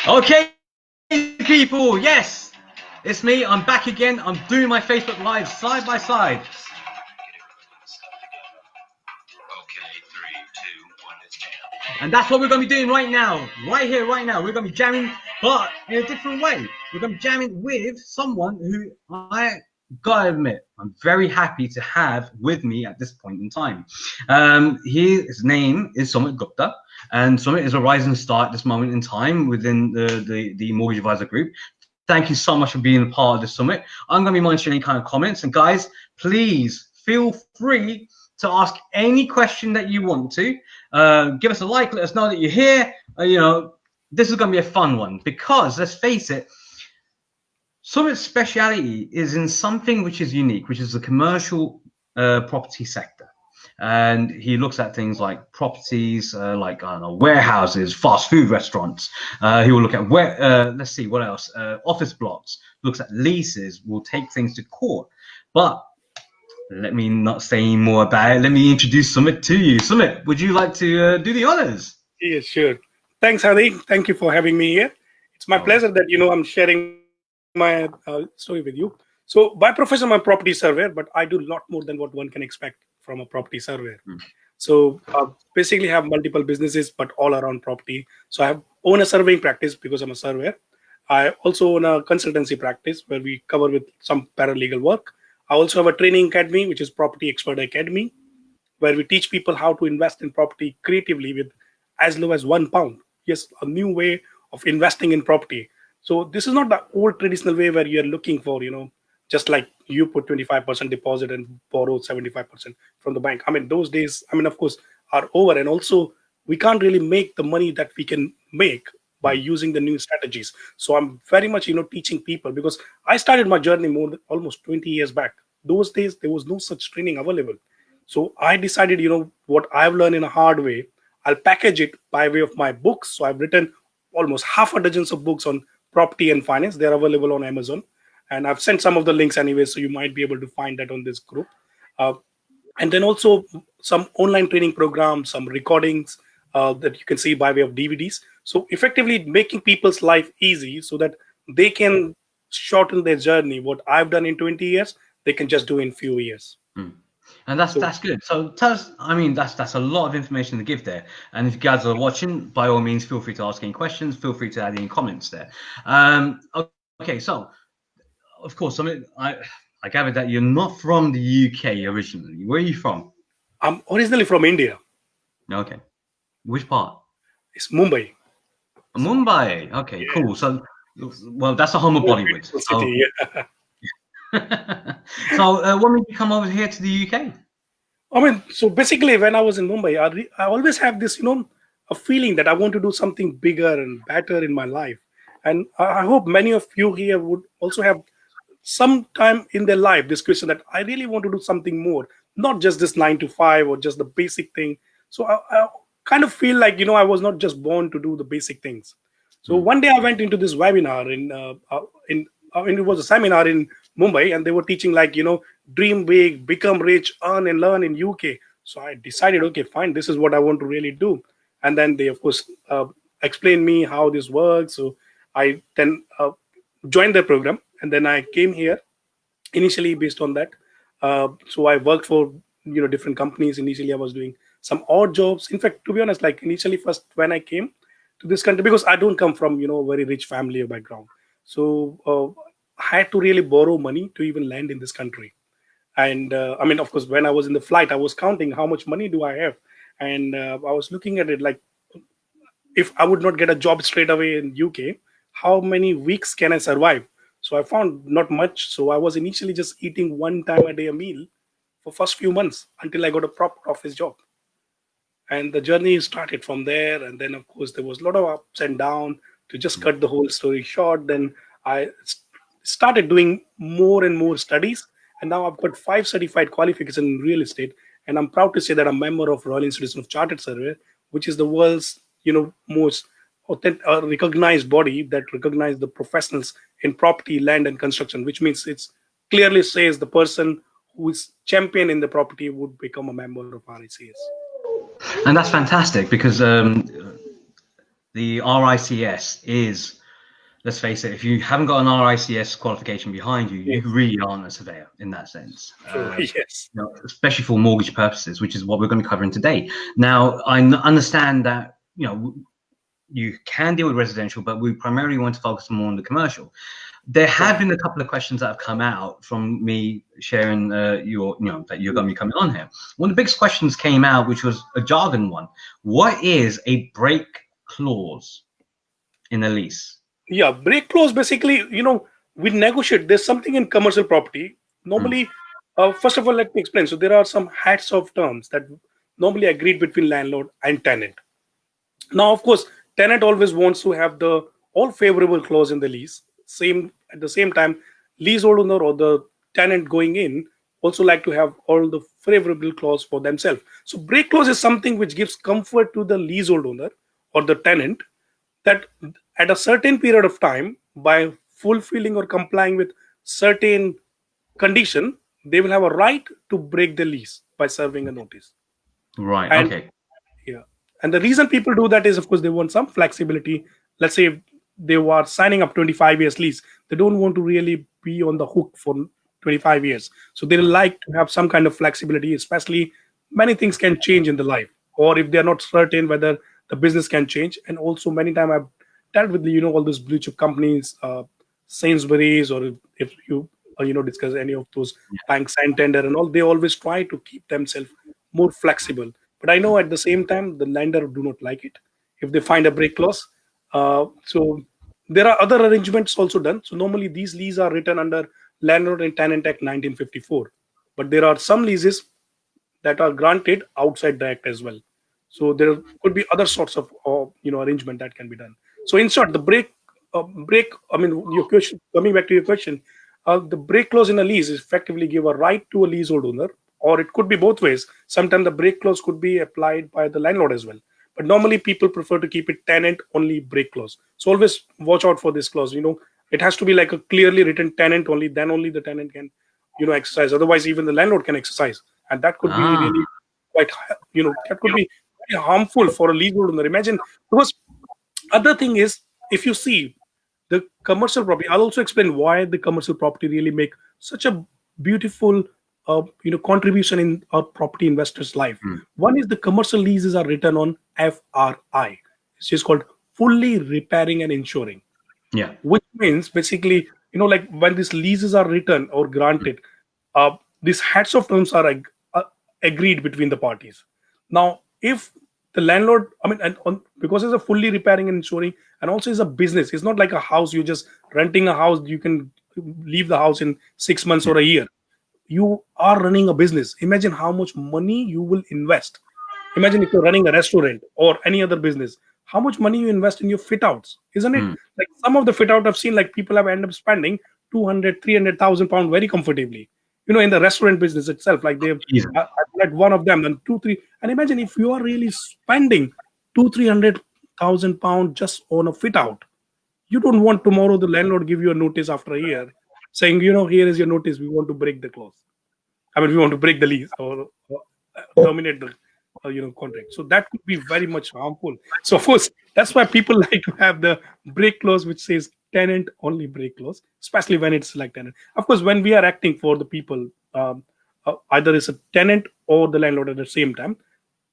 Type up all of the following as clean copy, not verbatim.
Okay, people, yes, it's me. I'm back again. I'm doing my Facebook Live side by side. And that's what we're going to be doing right now. Right here, right now. We're going to be jamming, but in a different way. We're going to be jamming with someone who I gotta admit, I'm very happy to have with me at this point in time. His name is Sumit Gupta, and Sumit is a rising star at this moment in time within the Mortgage Advisor Group. Thank you so much for being a part of the summit. I'm going to be monitoring any kind of comments, and guys, please feel free to ask any question that you want to. Give us a like, let us know that you're here. This is going to be a fun one because let's face it, Sumit's speciality is in something which is unique, which is the commercial property sector. And he looks at things like properties, like I don't know, warehouses, fast food restaurants. He will look at let's see what else, office blocks. Looks at leases. Will take things to court. But let me not say any more about it. Let me introduce Sumit to you. Sumit, would you like to do the honors? Yes, sure. Thanks, Hadi. Thank you for having me here. It's my pleasure that I'm sharing my story with you. So, by profession, I'm a property surveyor, but I do a lot more than what one can expect from a property surveyor. So, basically, have multiple businesses, but all around property. So, I own a surveying practice because I'm a surveyor. I also own a consultancy practice where we cover with some paralegal work. I also have a training academy, which is Property Expert Academy, where we teach people how to invest in property creatively with as low as £1. Yes, a new way of investing in property. So this is not the old traditional way where you're looking for, just like you put 25% deposit and borrow 75% from the bank. I mean, those days, of course, are over. And also, we can't really make the money that we can make by using the new strategies. So I'm very much, teaching people because I started my journey almost 20 years back. Those days, there was no such training available. So I decided, what I've learned in a hard way, I'll package it by way of my books. So I've written almost half a dozen of books on property and finance. They're available on Amazon. And I've sent some of the links anyway, so you might be able to find that on this group. And then also some online training programs, some recordings that you can see by way of DVDs. So effectively making people's life easy so that they can shorten their journey. What I've done in 20 years, they can just do in few years. And that's good. So tell us, that's a lot of information to give there. And if you guys are watching, by all means, feel free to ask any questions. Feel free to add any comments there. Okay, so of course, I gathered that you're not from the UK originally. Where are you from? I'm originally from India. Okay. Which part? It's Mumbai. Mumbai. Okay, yeah. Cool. So, well, that's the home of Bollywood. City, yeah. So, when did you come over here to the UK? So basically, when I was in Mumbai, I always have this, a feeling that I want to do something bigger and better in my life. And I hope many of you here would also have some time in their life this question that I really want to do something more, not just this 9 to 5 or just the basic thing. So I kind of feel like, I was not just born to do the basic things. So one day I went into this webinar it was a seminar in Mumbai, and they were teaching like, dream big, become rich, earn and learn in UK. So I decided, okay, fine, this is what I want to really do. And then they, of course, explained me how this works. So I then joined the program, and then I came here initially based on that. So I worked for, different companies. Initially, I was doing some odd jobs. In fact, to be honest, like initially first when I came to this country, because I don't come from, a very rich family or background. So I had to really borrow money to even land in this country. And of course, when I was in the flight, I was counting how much money do I have. And I was looking at it like, if I would not get a job straight away in UK, how many weeks can I survive? So I found not much. So I was initially just eating one time a day a meal for first few months until I got a proper office job. And the journey started from there. And then, of course, there was a lot of ups and downs. To just cut the whole story short, then I started doing more and more studies. And now I've got 5 certified qualifications in real estate. And I'm proud to say that I'm a member of Royal Institution of Chartered Surveyor, which is the world's, most recognized body that recognizes the professionals in property, land, and construction, which means it's clearly says the person who is champion in the property would become a member of RICS. And that's fantastic because the RICS is let's face it, if you haven't got an RICS qualification behind you, you Yes. really aren't a surveyor in that sense. True. Yes. Especially for mortgage purposes, which is what we're going to be covering today. Now, understand that you can deal with residential, but we primarily want to focus more on the commercial. There have been a couple of questions that have come out from me sharing that you're going to be coming on here. One of the biggest questions came out, which was a jargon one. What is a break clause in a lease? Yeah, break clause basically, we negotiate. There's something in commercial property. Normally, first of all, let me explain. So there are some hats of terms that normally agreed between landlord and tenant. Now, of course, tenant always wants to have the all favorable clause in the lease. Same at the same time, leasehold owner or the tenant going in also like to have all the favorable clause for themselves. So break clause is something which gives comfort to the leasehold owner or the tenant that at a certain period of time, by fulfilling or complying with certain condition, they will have a right to break the lease by serving a notice. Right. And Okay. yeah. And the reason people do that is, of course, they want some flexibility. Let's say if they are signing up 25 years lease, they don't want to really be on the hook for 25 years. So they like to have some kind of flexibility, especially many things can change in the life. Or if they're not certain whether the business can change. And also many times I've dealt with, all these blue chip companies, Sainsbury's, or if you, discuss any of those bank Santander and all, they always try to keep themselves more flexible. But I know at the same time, the lender do not like it if they find a break clause. So there are other arrangements also done. So normally these leases are written under Landlord and Tenant Act 1954. But there are some leases that are granted outside the act as well. So there could be other sorts of arrangement that can be done. So in short, the break. I mean, your question. Coming back to your question, the break clause in a lease is effectively give a right to a leasehold owner, or it could be both ways. Sometimes the break clause could be applied by the landlord as well. But normally people prefer to keep it tenant only break clause. So always watch out for this clause. It has to be like a clearly written tenant only. Then only the tenant can exercise. Otherwise, even the landlord can exercise, and that could be Ah. really quite that could be very harmful for a leasehold owner. Imagine, because other thing is, if you see the commercial property, I'll also explain why the commercial property really make such a beautiful contribution in a property investor's life. One is the commercial leases are written on FRI, which is called fully repairing and insuring, Yeah. which means basically, like when these leases are written or granted, these heads of terms are agreed between the parties. Now, if the landlord, I mean, because it's a fully repairing and insuring, and also it's a business, it's not like a house, you're just renting a house, you can leave the house in 6 months or a year. You are running a business. Imagine how much money you will invest. Imagine if you're running a restaurant or any other business, how much money you invest in your fit outs, isn't it? Like some of the fit out I've seen, like people have ended up spending 200, 300,000 pounds very comfortably, in the restaurant business itself. Like they've, Jesus. like one of them, then two, three. And imagine if you are really spending 300,000 pounds just on a fit out. You don't want tomorrow the landlord give you a notice after a year saying, here is your notice. We want to break the clause. I mean, we want to break the lease or terminate the contract. So that could be very much harmful. So of course, that's why people like to have the break clause, which says tenant only break clause, especially when it's like tenant. Of course, when we are acting for the people, either it's a tenant or the landlord at the same time,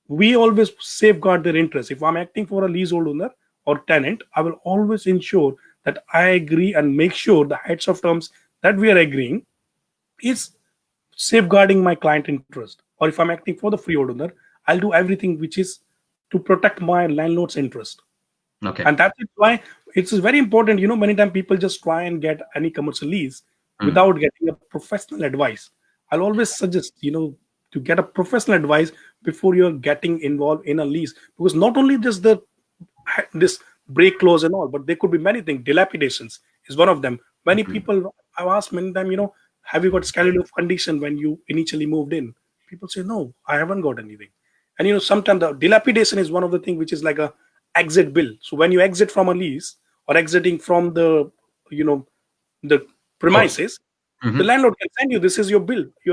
we always safeguard their interests. If I'm acting for a leasehold owner or tenant, I will always ensure that I agree and make sure the heads of terms that we are agreeing is safeguarding my client interest. Or if I'm acting for the freehold owner, I'll do everything which is to protect my landlord's interest. Okay. And that's why it's very important. Many times people just try and get any commercial lease without getting a professional advice. I'll always suggest, to get a professional advice before you're getting involved in a lease, because not only just this break clause and all, but there could be many things. Dilapidations is one of them. Many people, I've asked many times, have you got schedule of condition when you initially moved in? People say, no, I haven't got anything. And sometimes the dilapidation is one of the things which is like a exit bill. So when you exit from a lease or exiting from the Course. premises, the landlord can send you, this is your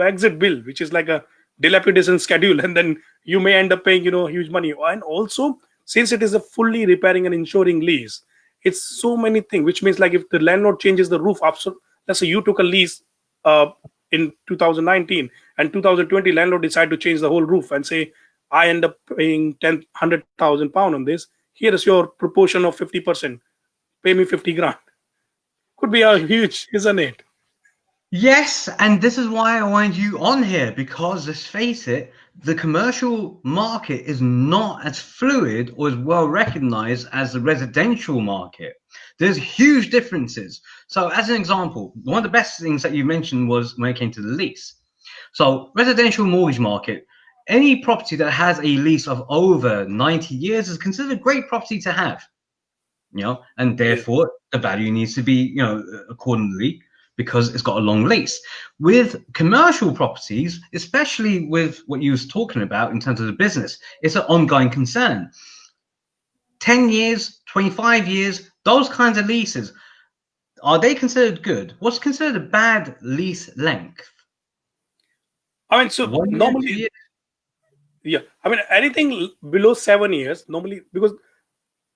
exit bill, which is like a dilapidation schedule, and then you may end up paying huge money. And also, since it is a fully repairing and insuring lease, It's so many things, which means like if the landlord changes the roof up, so let's say you took a lease uh, in 2019 and 2020 landlord decide to change the whole roof and say I end up paying 100,000 pound on this. Here is your proportion of 50%. Pay me 50 grand. Could be a huge, isn't it? Yes, and this is why I wanted you on here because let's face it, the commercial market is not as fluid or as well recognized as the residential market. There's huge differences. So, as an example, one of the best things that you mentioned was when it came to the lease. So, residential mortgage market, any property that has a lease of over 90 years is considered a great property to have, and Yeah. therefore the value needs to be, accordingly because it's got a long lease. With commercial properties, especially with what you was talking about in terms of the business, it's an ongoing concern. 10 years, 25 years, those kinds of leases, are they considered good? What's considered a bad lease length? I mean, so 1 year, normally, 2 years? yeah. I mean, anything below 7 years normally, because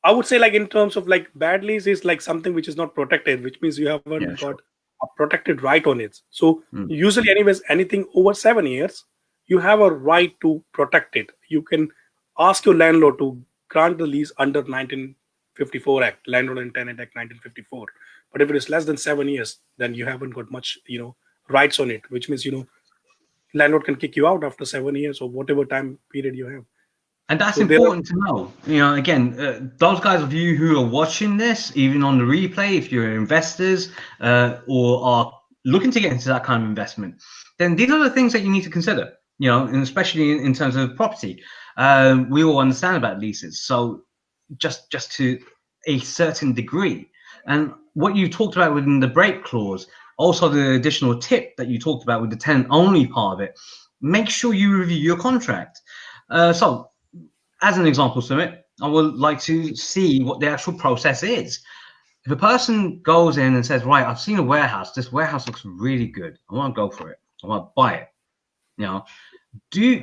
I would say like in terms of like bad lease is like something which is not protected, which means you haven't Yeah, got sure. a protected right on it. So Mm. usually, anyways, anything over 7 years, you have a right to protect it. You can ask your landlord to grant the lease under 1954 Act, Landlord and Tenant Act 1954. But if it is less than 7 years, then you haven't got much, rights on it, which means, landlord can kick you out after 7 years or whatever time period you have. And that's So there are, important to know. Again, those guys of you who are watching this, even on the replay, if you're investors or are looking to get into that kind of investment, then these are the things that you need to consider. And especially in terms of property, we all understand about leases. So just to a certain degree, and what you talked about within the break clause, also the additional tip that you talked about with the tenant only part of it, make sure you review your contract. So as an example, Sumit, I would like to see what the actual process is. If a person goes in and says, right, I've seen a warehouse, this warehouse looks really good, I want to go for it, I want to buy it, you know,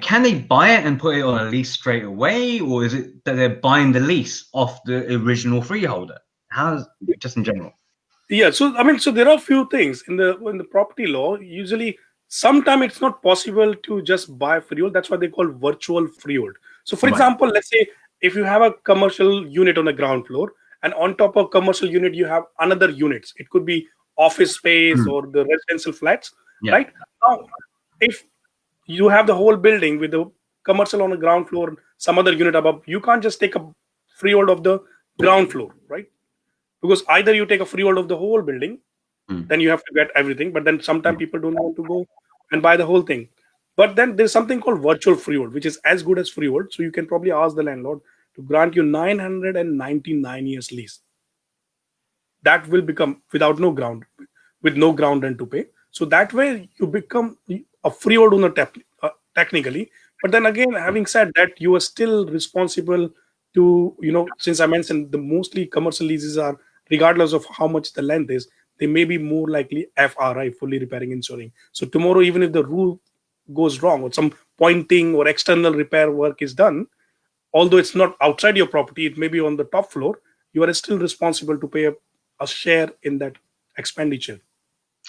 can they buy it and put it on a lease straight away, or is it that they're buying the lease off the original freeholder? How's just in general? yeah. So I mean, so there are a few things in the property law. Usually, sometimes it's not possible to just buy freehold. That's why they call virtual freehold. So, for Right. example, let's say if you have a commercial unit on the ground floor, and on top of commercial unit you have another units. It could be office space Mm. or the residential flats, Yeah. right? Now, if you have the whole building with the commercial on the ground floor, some other unit above, you can't just take a freehold of the ground floor, right? Because either you take a freehold of the whole building, Mm. then you have to get everything, but then sometimes people don't want to go and buy the whole thing. But then there's something called virtual freehold, which is as good as freehold. So you can probably ask the landlord to grant you 999 years lease. That will become without no ground, with no ground rent to pay. So that way you become a freehold owner technically. But then again, having said that, you are still responsible to, since I mentioned the mostly commercial leases are, regardless of how much the length is, they may be more likely FRI, fully repairing insuring. So tomorrow, even if the roof goes wrong or some pointing or external repair work is done, although it's not outside your property, it may be on the top floor, you are still responsible to pay a share in that expenditure.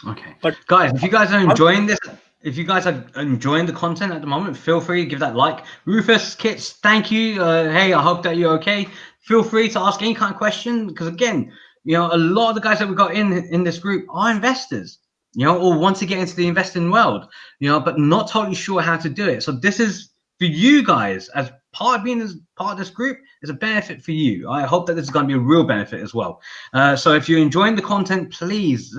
Okay, But guys, if you guys are un- enjoying this, if you guys are enjoying the content at the moment, feel free to give that like. Rufus Kits, thank you. Hey, I hope that you're okay. Feel free to ask any kind of question because again, a lot of the guys that we got in this group are investors, or want to get into the investing world, but not totally sure how to do it. So this is for you guys as part of being as part of this group is a benefit for you. I hope that this is going to be a real benefit as well. So if you're enjoying the content, please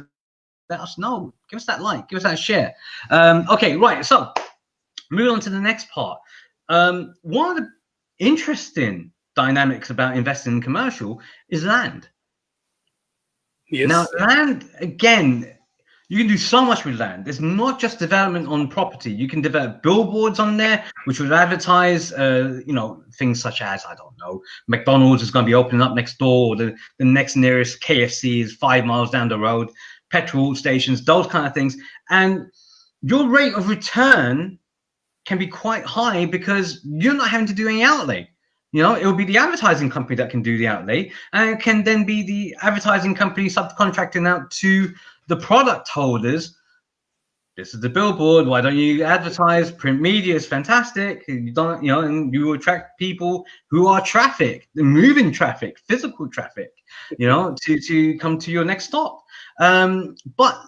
let us know. Give us that like. Give us that share. Okay, right. So moving on to the next part. One of the interesting dynamics about investing in commercial is land. Now, yes, land again. You can do so much with land. It's not just development on property. You can develop billboards on there, which would advertise, things such as, I don't know, McDonald's is going to be opening up next door, or the next nearest KFC is 5 miles down the road, petrol stations, those kind of things. And your rate of return can be quite high because you're not having to do any outlay. it will be the advertising company that can do the outlay, and it can then be the advertising company subcontracting out to the product holders. This is the billboard. Why don't you advertise? Print media is fantastic. You don't, and you attract people who are traffic, moving traffic, physical traffic, to come to your next stop. But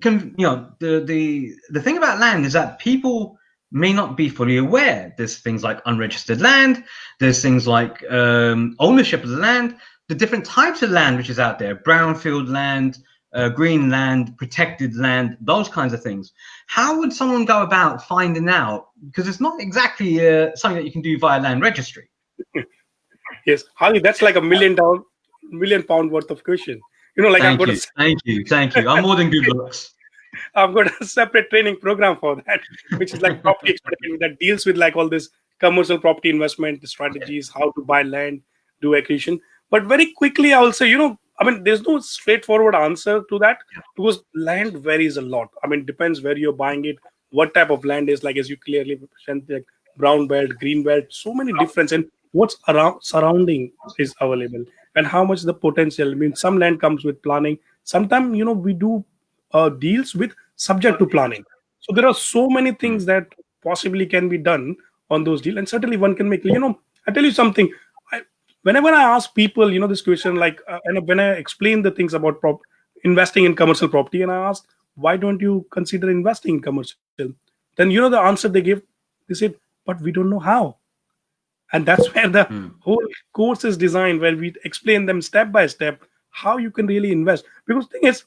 the thing about land is that people may not be fully aware. There's things like unregistered land. There's things like ownership of the land. The different types of land which is out there: brownfield land, green land, protected land, those kinds of things. How would someone go about finding out? Because it's not exactly something that you can do via land registry. Yes, Harley, that's like million pound worth of question. Like Thank you. I'm more than good looks. I've got a separate training program for that, which is like property expert that deals with like all this commercial property investment strategies, how to buy land, do acquisition. But very quickly, I will say, there's no straightforward answer to that because land varies a lot. Depends where you're buying it, what type of land is, like as you clearly mentioned, like brown belt, green belt, so many difference, and what's around surrounding is available and how much the potential. Some land comes with planning. Sometimes, we do deals with subject to planning. So there are so many things that possibly can be done on those deals, and certainly one can make. I tell you something. Whenever I ask people, this question, like, and when I explain the things about investing in commercial property, and I ask, why don't you consider investing in commercial? Then the answer they give, they said, but we don't know how. And that's where the whole course is designed, where we explain them step by step how you can really invest. Because the thing is,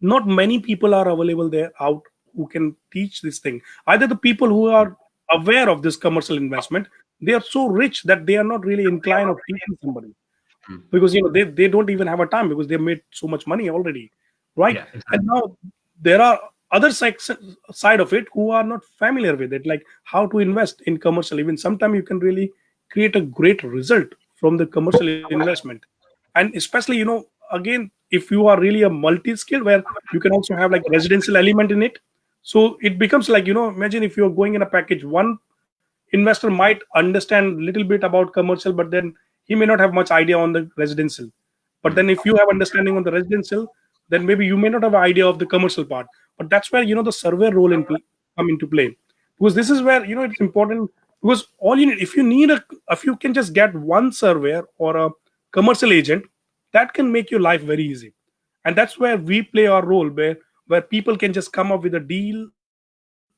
not many people are available there out who can teach this thing. Either the people who are aware of this commercial investment, they are so rich that they are not really inclined of teaching somebody, because they don't even have a time because they made so much money already, right? Yeah, exactly. And now there are other side of it who are not familiar with it, like how to invest in commercial. Even sometimes you can really create a great result from the commercial investment. And especially, again, if you are really a multi-skill, where you can also have like a residential element in it. So it becomes like, imagine if you're going in a package, one investor might understand a little bit about commercial, but then he may not have much idea on the residential. But then if you have understanding on the residential, then maybe you may not have an idea of the commercial part. But that's where the survey role come into play, because this is where it's important. Because all you need, if you can just get one surveyor or a commercial agent, that can make your life very easy. And that's where we play our role, where people can just come up with a deal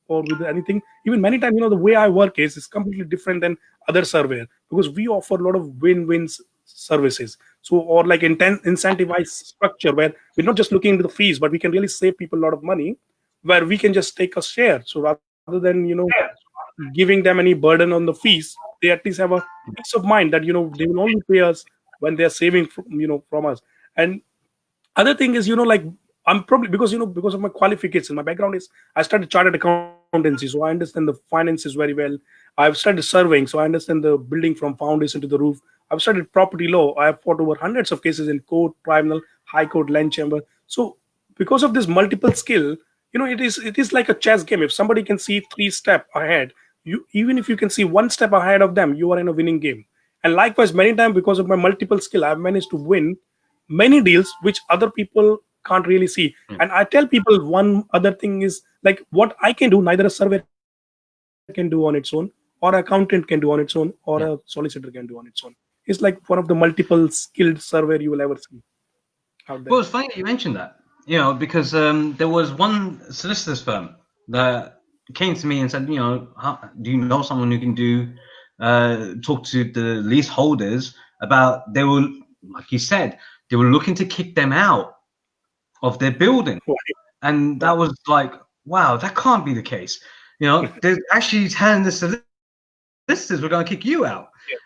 or with anything. Even many times, the way I work is completely different than other surveyor, because we offer a lot of win-win services. So, or like incentivized structure, where we're not just looking into the fees, but we can really save people a lot of money, where we can just take a share. So rather than giving them any burden on the fees, they at least have a peace of mind that they will only pay us when they're saving from us. And other thing is, like, I'm probably, because of my qualification, my background is, I studied chartered accountancy, so I understand the finances very well. I've studied surveying, so I understand the building from foundation to the roof. I've studied property law. I have fought over hundreds of cases in court, tribunal, high court, land chamber. So because of this multiple skill, it is like a chess game. If somebody can see 3 steps ahead, even if you can see 1 step ahead of them, you are in a winning game. And likewise, many times, because of my multiple skill, I've managed to win many deals which other people can't really see. And I tell people, one other thing is, like, what I can do, neither a surveyor can do on its own, or an accountant can do on its own, or a solicitor can do on its own. It's like one of the multiple skilled surveyor you will ever see out there. Well, it's funny that you mentioned that, because there was one solicitor's firm that came to me and said, do you know someone who can talk to the leaseholders about, they were, like you said, they were looking to kick them out of their building. And that was like, wow, that can't be the case. They're actually telling the solicitors, we're going to kick you out. Yeah.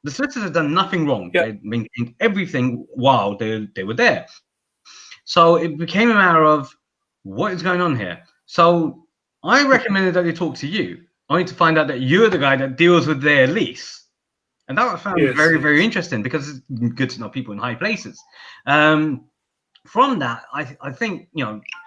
The solicitors have done nothing wrong. Yeah. They maintained everything while they were there. So it became a matter of, what is going on here? So I recommended that they talk to you, only to find out that you're the guy that deals with their lease. And that was found very, very interesting, because it's good to know people in high places. From that, I think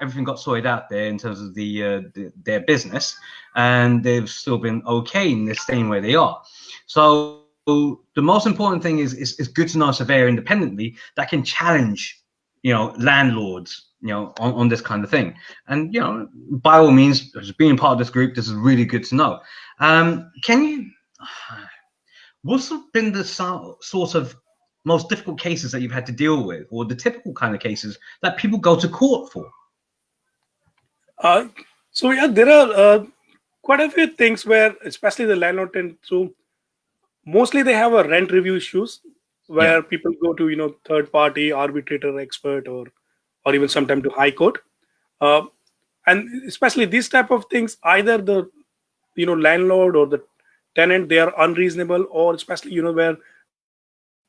everything got sorted out there in terms of their business, and they've still been okay, and they're staying where they are. So the most important thing is good to know a surveyor independently that can challenge, landlords, on this kind of thing. And by all means, as being part of this group, this is really good to know. Can you? What's been the sort of most difficult cases that you've had to deal with, or the typical kind of cases that people go to court for? So yeah, there are quite a few things where, especially the landlord, and so mostly they have a rent review issues Yeah. where people go to third party arbitrator, expert, or even sometime to high court, uh, and especially these type of things, either the landlord or the tenant, they are unreasonable, or especially where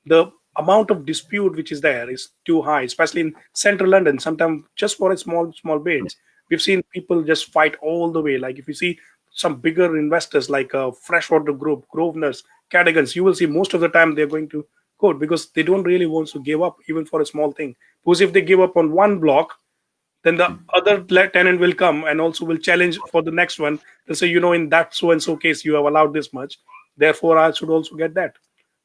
the amount of dispute which is there is too high, especially in central London. Sometimes just for a small bids, we've seen people just fight all the way. Like if you see some bigger investors like Freshwater Group, Grosvenors, Cadogan's, you will see most of the time they're going to court because they don't really want to give up even for a small thing. Because if they give up on one block, then the other tenant will come and also will challenge for the next one. They'll say, in that so and so case, you have allowed this much, therefore I should also get that.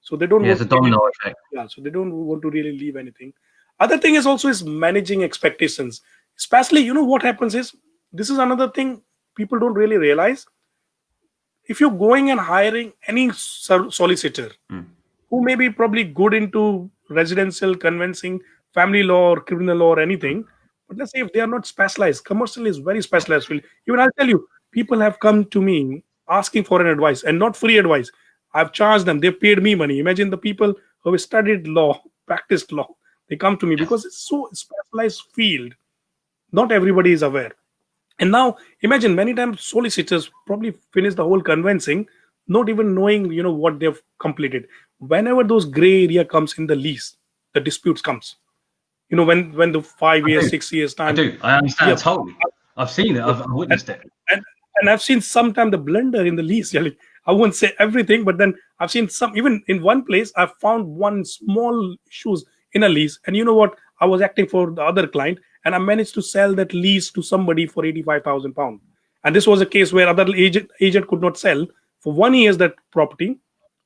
So they don't Yeah, it's want a to really, domino effect. yeah, so they don't want to really leave anything. Other thing is also is managing expectations. Especially, what happens is, this is another thing people don't really realize. If you're going and hiring any solicitor Mm. who may be probably good into residential, conveyancing, family law, or criminal law, or anything. But let's say if they are not specialized, commercial is very specialized field. Even I'll tell you, people have come to me asking for an advice and not free advice. I've charged them, they've paid me money. Imagine the people who have studied law, practiced law, they come to me Yes. because it's so specialized field. Not everybody is aware. And now imagine many times solicitors probably finish the whole conveyancing, not even knowing what they've completed. Whenever those gray area comes in the lease, the disputes comes. When the five I years, do. 6 years I time. do. I Yeah. understand totally. I've seen it. I've And witnessed it. and, and I've seen sometime the blunder in the lease. Yeah, like, I won't say everything, but then I've seen some. Even in one place, I found one small issues in a lease, and you know what? I was acting for the other client, and I managed to sell that lease to somebody for 85,000 pounds. And this was a case where other agent could not sell for 1 year that property.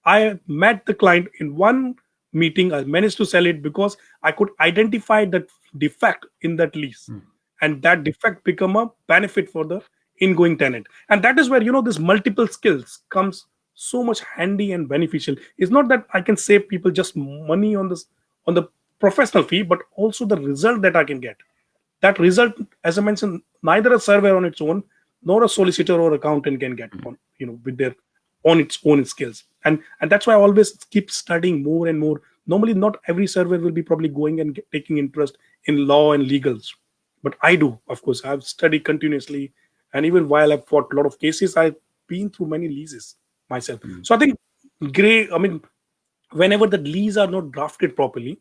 I met the client in one meeting. I managed to sell it because I could identify that defect in that lease, Mm. and that defect become a benefit for the ingoing tenant. And that is where this multiple skills comes so much handy and beneficial. It's not that I can save people just money on this on the professional fee, but also the result that I can get. That result, as I mentioned, neither a surveyor on its own nor a solicitor or accountant can get on, with their on its own skills. And that's why I always keep studying more and more. Normally not every surveyor will be probably going and taking interest in law and legals, but I do. Of course, I've studied continuously, and even while I've fought a lot of cases, I've been through many leases myself. Mm. So I think whenever the leases are not drafted properly,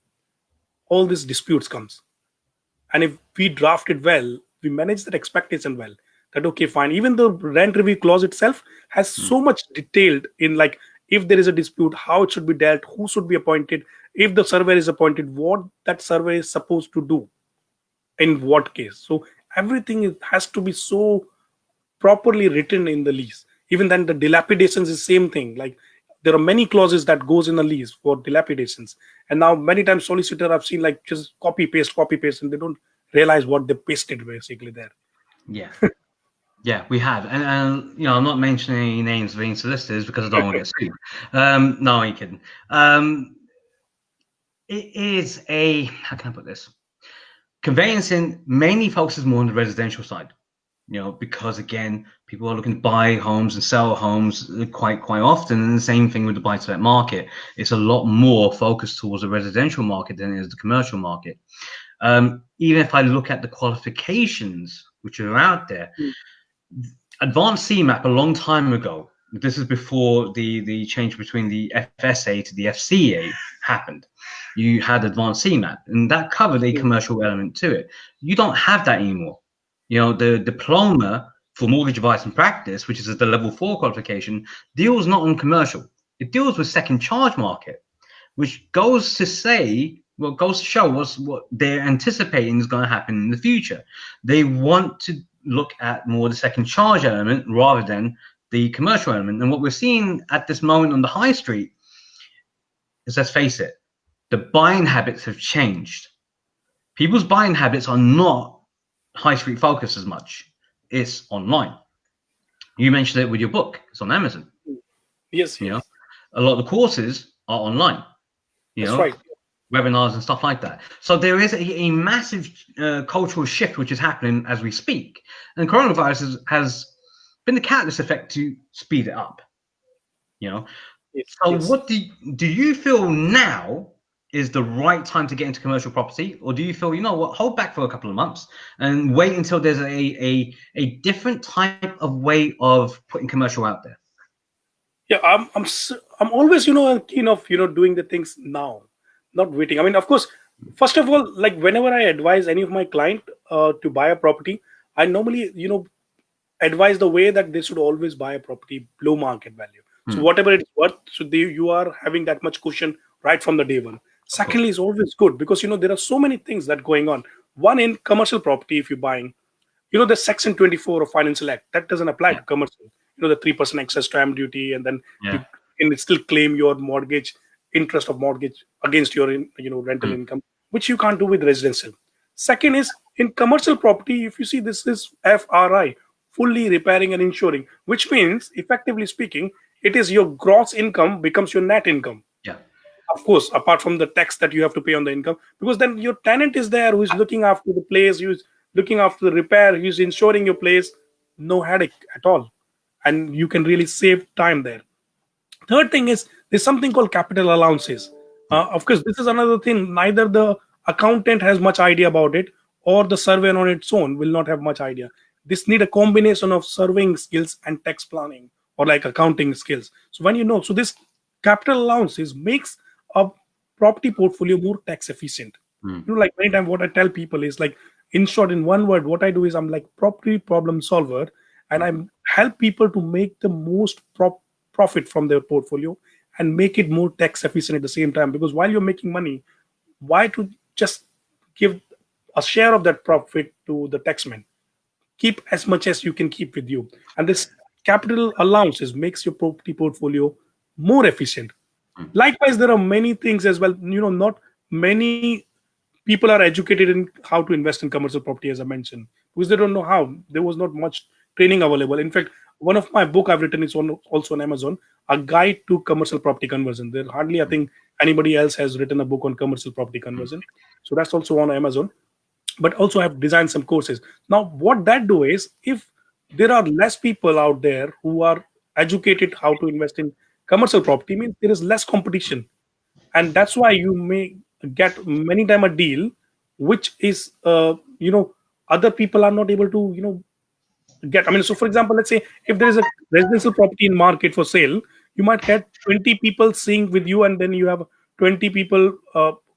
all these disputes comes. And if we draft it well, we manage that expectation well, that okay, fine, even the rent review clause itself has Mm. so much detailed in, like, if there is a dispute, how it should be dealt, who should be appointed, if the surveyor is appointed, what that surveyor is supposed to do in what case. So everything has to be so properly written in the lease. Even then the dilapidations is same thing. Like, there are many clauses that goes in a lease for dilapidations, and now many times solicitor I've seen like just copy paste, and they don't realize what they pasted basically there. Yeah. Yeah, we have. And I'm not mentioning any names of any solicitors because I don't want to get sued. No, I'm kidding. It is how can I put this? Conveyancing mainly focuses more on the residential side, because again, people are looking to buy homes and sell homes quite often, and the same thing with the buy-to-let market. It's a lot more focused towards the residential market than it is the commercial market. Even if I look at the qualifications which are out there, advanced CMAP a long time ago. This is before the change between the FSA to the FCA happened. You had advanced CMAP, and that covered a commercial element to it. You don't have that anymore. The diploma for mortgage advice and practice, which is the level 4 qualification, deals not on commercial. It deals with second charge market, which goes to show what they're anticipating is going to happen in the future. They want to look at more the second charge element rather than the commercial element. And what we're seeing at this moment on the high street is, let's face it, the buying habits have changed. People's buying habits are not high street focused as much. It's online. You mentioned it with your book. It's on Amazon. Yes, You know, yes, a lot of the courses are online. You that's know, right. webinars and stuff like that. So there is a massive cultural shift which is happening as we speak, and coronavirus has been the catalyst effect to speed it up. You know, Yes, so yes. what do you feel now is the right time to get into commercial property, or do you feel, you know what, hold back for a couple of months and wait until there's a different type of way of putting commercial out there? Yeah, I'm always keen of doing the things now, not waiting. I mean, of course, first of all, like whenever I advise any of my client to buy a property, I normally advise the way that they should always buy a property below market value. So Hmm, whatever it's worth, so you are having that much cushion right from the day one. of course. Secondly, is always good because there are so many things that going on. One, in commercial property, if you're buying, the section 24 of financial act that doesn't apply Yeah, to commercial. The 3% excess stamp duty, and then you yeah. can still claim your mortgage interest of mortgage against your rental Hmm, income, which you can't do with residential. Second is, in commercial property, if you see, this is FRI, fully repairing and insuring, which means, effectively speaking, it is your gross income becomes your net income, yeah. of course, apart from the tax that you have to pay on the income, because then your tenant is there who is looking after the place, who's looking after the repair, who's insuring your place. No headache at all, and you can really save time there. Third thing is, there's something called capital allowances. Hmm, Of course, this is another thing. Neither the accountant has much idea about it, or the surveyor on its own will not have much idea. This need a combination of surveying skills and tax planning, or like accounting skills. So when so this capital allowances makes a property portfolio more tax efficient. hmm, Like many times, what I tell people is like, in short, in one word, what I do is I'm like property problem solver, and hmm, I help people to make the most profit from their portfolio and make it more tax efficient at the same time. Because while you're making money, why to just give a share of that profit to the taxman? Keep as much as you can keep with you. And this capital allowances makes your property portfolio more efficient. hmm. Likewise, there are many things as well. Not many people are educated in how to invest in commercial property, as I mentioned, because they don't know how. There was not much training available. In fact, one of my book I've written is also on Amazon, a guide to commercial property conversion. There hardly, I think, anybody else has written a book on commercial property conversion. So that's also on Amazon. But also I've designed some courses. Now, what that do is, if there are less people out there who are educated how to invest in commercial property, means there is less competition, and that's why you may get many time a deal which is other people are not able to get. I mean, so for example, let's say if there is a residential property in market for sale, you might get 20 people seeing with you, and then you have 20 people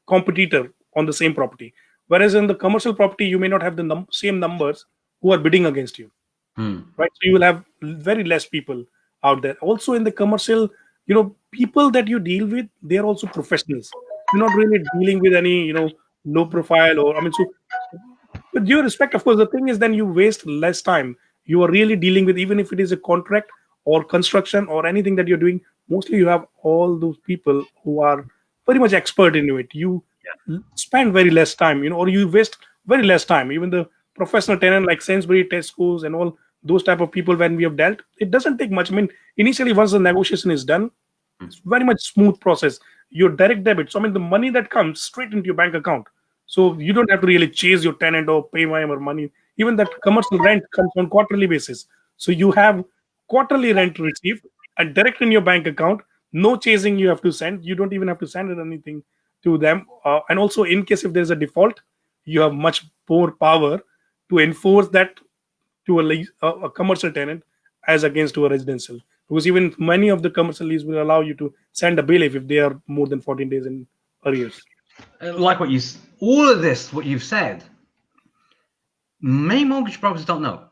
competitor on the same property. Whereas in the commercial property, you may not have the same numbers who are bidding against you, Hmm. right? So you will have very less people out there. Also in the commercial, people that you deal with, they are also professionals. You're not really dealing with any low profile, or I mean, so with due respect, of course, the thing is, then you waste less time. You are really dealing with, even if it is a contract or construction or anything that you're doing, mostly you have all those people who are very much expert in it. You spend very less time, or you waste very less time. Even the professional tenant like Sainsbury, Tesco's, and all those type of people, when we have dealt, it doesn't take much. I mean, initially, once the negotiation is done, Hmm. it's very much smooth process. Your direct debit. So I mean, the money that comes straight into your bank account. So you don't have to really chase your tenant or pay my money. Even that commercial rent comes on quarterly basis. So you have quarterly rent received and direct in your bank account. No chasing you have to send. You don't even have to send anything to them. And also, in case if there's a default, you have much more power to enforce that to a commercial tenant as against to a residential, because even many of the commercial lease will allow you to send a bill if they are more than 14 days in arrears. Like all of this, what you've said, many mortgage brokers don't know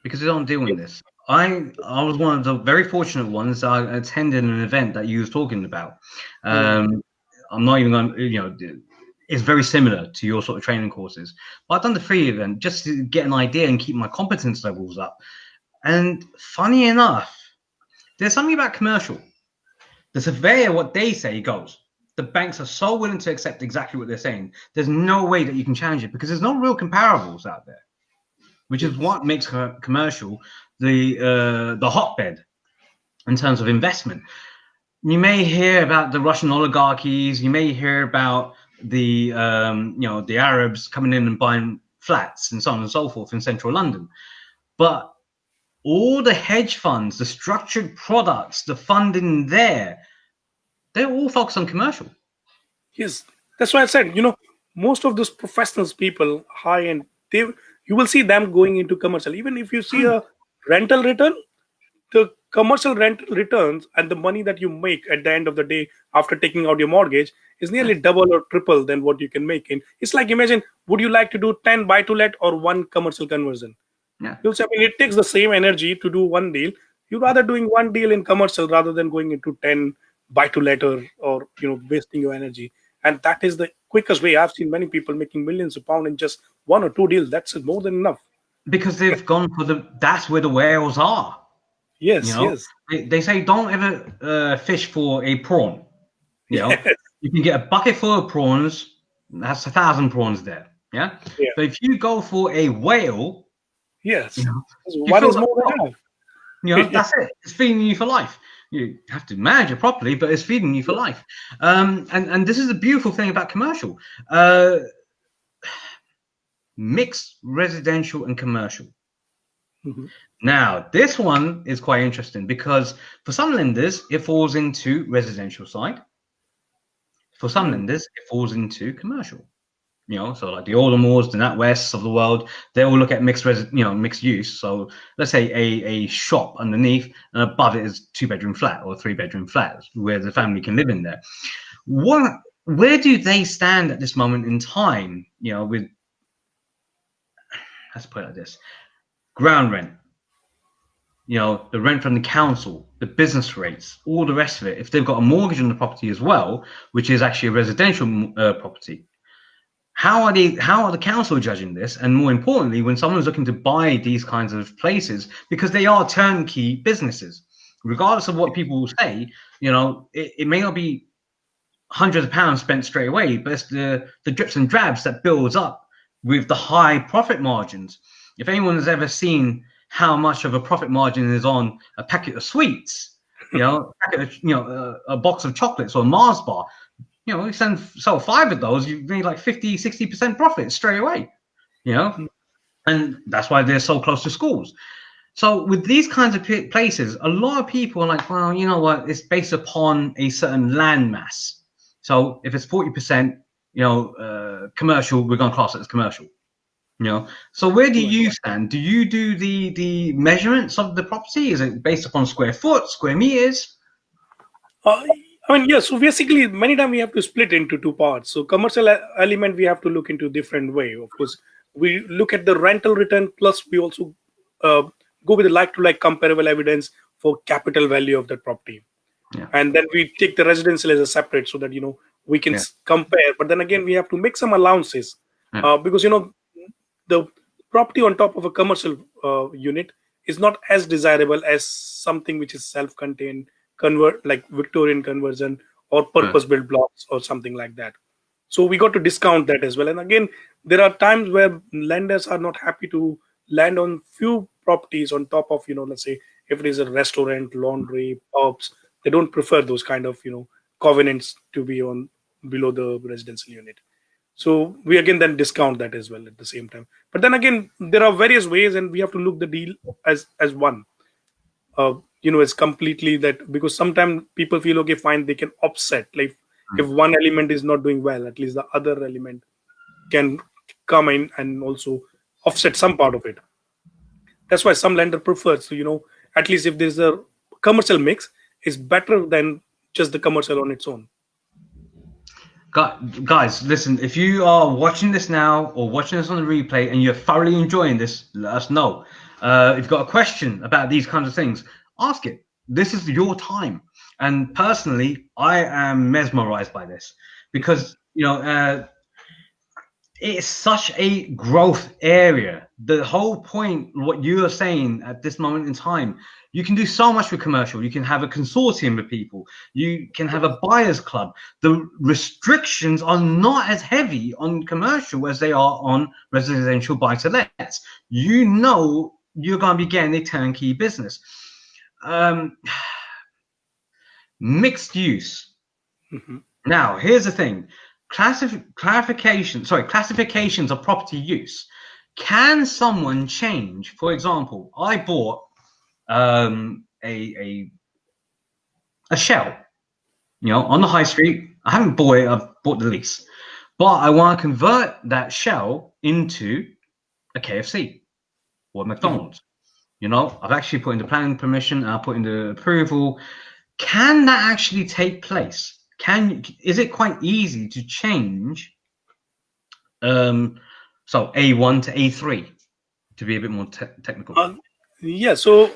because they don't deal in Yep. this. I was one of the very fortunate ones. I attended an event that you was talking about. Mm. Um, I'm not even going. It's very similar to your sort of training courses. But I've done the free event just to get an idea and keep my competence levels up. And funny enough, there's something about commercial. The surveyor, what they say goes. the banks are so willing to accept exactly what they're saying. There's no way that you can challenge it because there's no real comparables out there, which is Yes. what makes commercial the hotbed in terms of investment. You may hear about the Russian oligarchies. You may hear about the the Arabs coming in and buying flats and so on and so forth in central London. But all the hedge funds, the structured products, the funding there, they're all focused on commercial. Yes, that's why I said, most of those professionals people, high end, they you will see them going into commercial. Even if you see a rental return, the commercial rental returns and the money that you make at the end of the day after taking out your mortgage is nearly double or triple than what you can make in. It's like, imagine, would you like to do 10 buy to let or one commercial conversion? Yeah. You'll say, I mean, it takes the same energy to do one deal. You'd rather doing one deal in commercial rather than going into 10 buy to let or wasting your energy. And that is the quickest way. I've seen many people making millions of pounds in just one or two deals. That's more than enough. Because they've gone for that's where the whales are. You Yes, know, yes. they say don't ever fish for a prawn. You know, Yes, you can get a bucket full of prawns. That's 1,000 prawns there. Yeah, yeah, but if you go for a whale, you yes. know, you One fill is the more than pot. enough. You know, that's it. It's feeding you for life. You have to manage it properly, but it's feeding you for Yeah. life. And this is the beautiful thing about commercial. Uh, Mixed residential and commercial. Mhm. Now, this one is quite interesting because for some lenders, it falls into residential side. For some Mm. lenders, it falls into commercial. You know, so like the Aldermores, the NatWests of the world, they all look at mixed use. So let's say a shop underneath and above it is 2-bedroom flat or 3-bedroom flat where the family can live in there. Where do they stand at this moment in time? You know, with let's put it like this: ground rent, the rent from the council, the business rates, all the rest of it. If they've got a mortgage on the property as well, which is actually a residential property, how are the council judging this? And more importantly, when someone's looking to buy these kinds of places, because they are turnkey businesses, regardless of what people will say, it may not be hundreds of pounds spent straight away, but it's the drips and drabs that builds up with the high profit margins. If anyone has ever seen how much of a profit margin is on a packet of sweets, a box of chocolates or a Mars bar, you sell 5 of those, you made like 50-60% profit straight away, and that's why they're so close to schools. So with these kinds of places, a lot of people are like, well, you know what? It's based upon a certain land mass. So if it's 40%, commercial, we're going to class it as commercial. So where do Right. you stand? Do you do the measurements of the property? Is it based upon square foot, square meters? Uh, I mean, yes. So basically, many times we have to split into two parts. So commercial element we have to look into different way. Of course, we look at the rental return plus we also uh, go with the like-to-like comparable evidence for capital value of that property, Yeah, and then we take the residential as a separate so that we can yeah, compare. But then again, we have to make some allowances yeah, because the property on top of a commercial unit is not as desirable as something which is self-contained convert like Victorian conversion or yeah. purpose-built blocks or something like that. So we got to discount that as well. And again, there are times where lenders are not happy to land on few properties on top of, let's say if it is a restaurant, laundry, pubs, they don't prefer those kind of, covenants to be on below the residential unit. So we again then discount that as well at the same time. But then again, there are various ways, and we have to look the deal as one. It's completely that because sometimes people feel okay, fine, they can offset. Like if Mm. one element is not doing well, at least the other element can come in and also offset some part of it. That's why some lender prefers. So at least if there's a commercial mix, is better than just the commercial on its own. Guys, listen, if you are watching this now or watching this on the replay and you're thoroughly enjoying this, let us know. If you've got a question about these kinds of things, ask it. This is your time. And personally, I am mesmerized by this because, it's such a growth area. The whole point, what you are saying at this moment in time, you can do so much with commercial. You can have a consortium of people. You can have a buyers club. The restrictions are not as heavy on commercial as they are on residential buy-to-lets. You know you're going to be getting a turnkey business. Um, Mixed use. Mhm. Now, here's the thing. Clarifications of property use. Can someone change? For example, I bought a shell, on the high street. I haven't bought it. I've bought the lease, but I want to convert that shell into a KFC or a Mhm. McDonald's. I've actually put in the planning permission. I put in the approval. Can that actually take place? Is it quite easy to change? So A1 to A3 to be a bit more technical. Yeah, so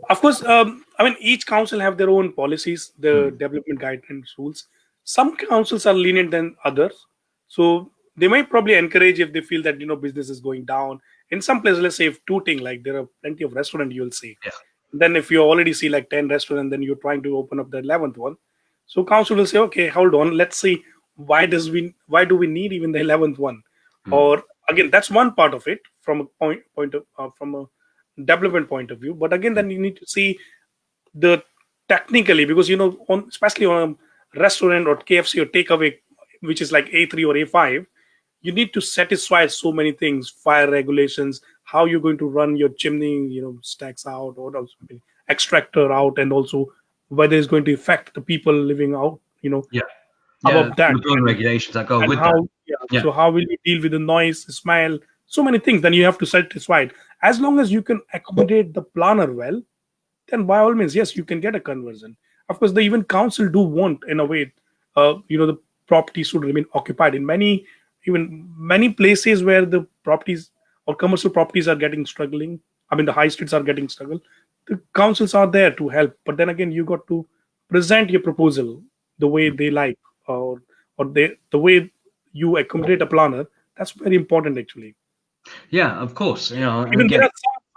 of course, I mean, each council have their own policies, the Mm. development guidelines, rules. Some councils are lenient than others, so they might probably encourage if they feel that business is going down. In some places, let's say if Tooting, like there are plenty of restaurant, you'll see. Yeah. Then if you already see like 10 restaurants, then you're trying to open up the 11th one. So council will say, okay, hold on, let's see why do we need even the 11th one? Mm. Or again, that's one part of it from a point of from a development point of view. But again, Mm. then you need to see the technically, because on especially on a restaurant or KFC or takeaway, which is like A3 or A5, you need to satisfy so many things: fire regulations, how you're going to run your chimney, stacks out, or also extractor out, and also whether it's going to affect the people living out, Yeah. Yeah. above that. The building regulations that go And with that. how, yeah, Yeah. so how will you deal with the noise, smell, so many things? Then you have to satisfy it. As long as you can accommodate the planner well, then by all means, yes, you can get a conversion. Of course, the even council do want, in a way, the property should remain occupied. In many places where the properties or commercial properties are getting struggling, I mean the high streets are getting struggle, the councils are there to help. But then again, you got to present your proposal the way they like, or the way you accommodate a planner. That's very important actually. Yeah, of course. And Even there again, are